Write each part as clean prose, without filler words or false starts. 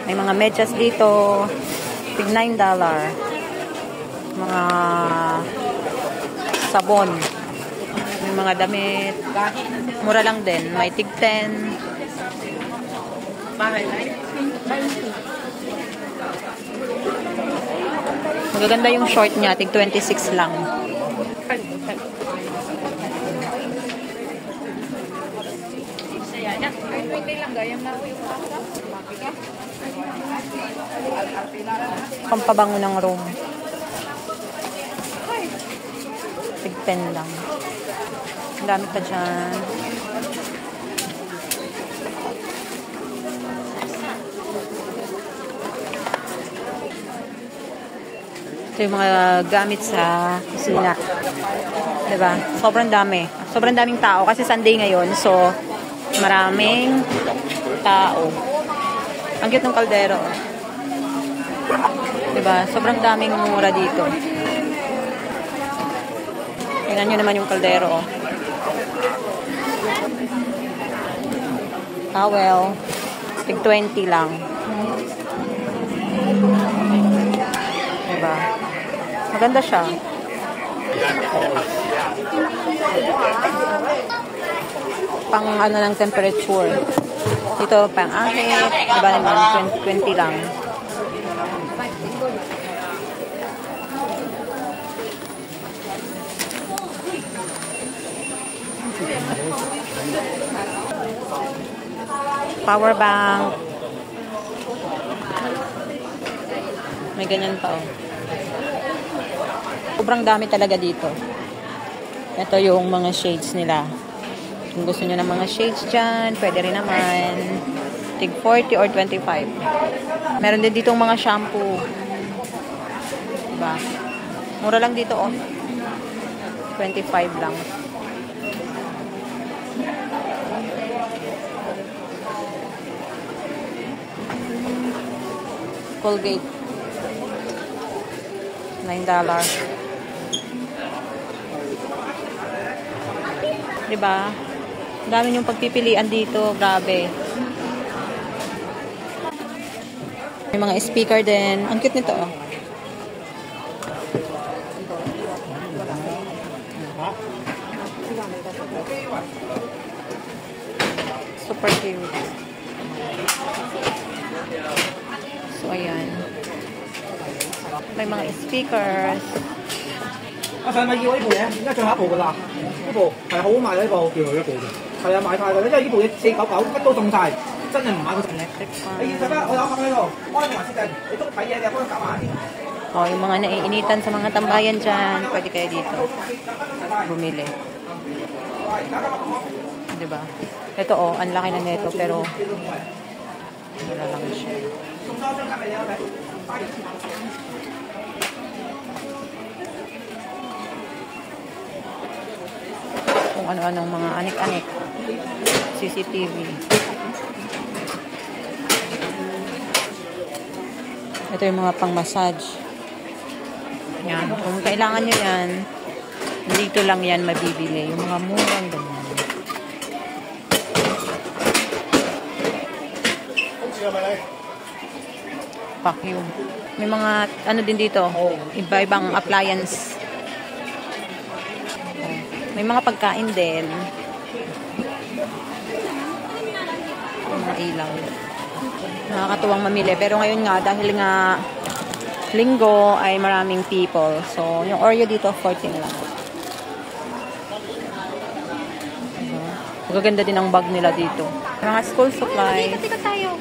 May mga medyas dito. Tig $9. Mga sabon. May mga damit. Mura lang din. May tig 10. Magaganda yung short niya. Tig 26 lang. Pampabango ng room. Tig 10 lang. Ang dami pa dyan. Ito yung mga gamit sa kusina. Diba? Sobrang dami. Sobrang daming tao kasi Sunday ngayon. So, maraming tao. Ang cute ng kaldero. Diba? Sobrang daming mura dito. Tingnan nyo naman yung kaldero. Towel. Tig 20 lang. Diba? Maganda siya. Pang ano ng temperature. Ito pang ahit. Diba naman? 20 lang. Power bank. May ganyan pa, oh. Sobrang dami talaga dito. Ito yung mga shades nila. Kung gusto nyo ng mga shades dyan, pwede rin naman. Tig 40 or 25. Meron din ditong mga shampoo. Diba? Mura lang dito, oh. 25 lang. Colgate. $9. Diba? Dami yung pagpipilian dito. Grabe. May mga speaker din. Ang cute nito, oh. Super cute. So, ayan. May mga speakers. 我想咪要呢部嘢，而家最後一部㗎啦。呢部係好賣呢部，最後一部嘅。係啊，買晒㗎，因為呢部嘢499乜都中晒，真係唔買嗰隻。你要使乜？我有盒喺度，開埋先定。你都睇嘢嘅，幫我搞埋。Oh, yung mga naiinitan sa mga tambayan dyan, pwede kayo dito bumili. Diba? Ito, oh, ang laki na nito, pero wala lang siya. Kung ano-anong mga anik-anik. CCTV. Ito yung mga pang-massage. Yan. Kung kailangan nyo yan, dito lang yan mabibili. Yung mga murang ganyan. Vacuum. May mga ano din dito. Iba-ibang appliance. May mga pagkain din. Mga ilaw. Nakakatuwang mamili. Pero ngayon nga, dahil nga linggo ay maraming people. So, yung Oreo dito, 14 lang. Magaganda din ang bag nila dito. Mga school supplies. Tika tayo.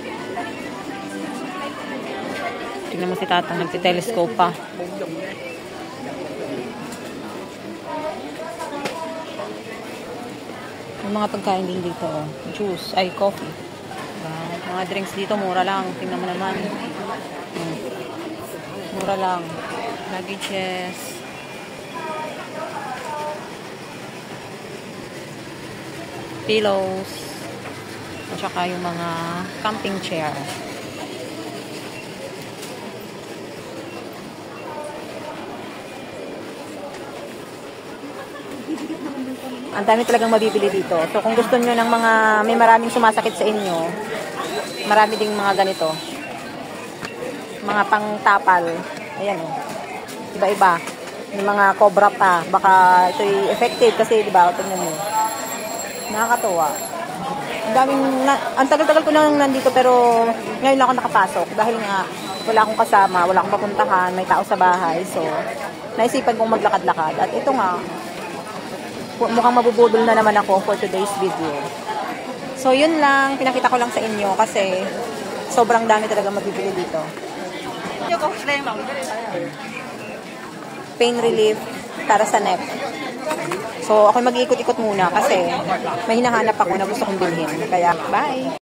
Tingnan mo si Tatang, nagsi-telescope pa. May mga pagkain din dito. Oh. Juice, ay coffee. Mga drinks dito, mura lang. Tingnan mo naman. Mura lang. Luggages. Pillows. At saka yung mga camping chair. Ang dami talagang mabibili dito. So, kung gusto nyo ng mga, may maraming sumasakit sa inyo, marami ding mga ganito. Mga pangtapal. Ayan o. Iba-iba. May mga cobra pa. Baka ito'y effective kasi, di ba? Tingnan nyo. Nakakatuwa. Ang tagal-tagal ko nang nandito pero ngayon lang ako nakapasok. Dahil nga, wala akong kasama, wala akong papuntahan, may tao sa bahay. So, naisipan kong maglakad-lakad. At ito nga, mukhang mabubudol na naman ako for today's video. So, yun lang. Pinakita ko lang sa inyo kasi sobrang dami talaga mabibili dito. Pain relief para sa neck. So, ako mag-iikot-ikot muna kasi may hinahanap ako na gusto kong bilhin. Kaya, bye!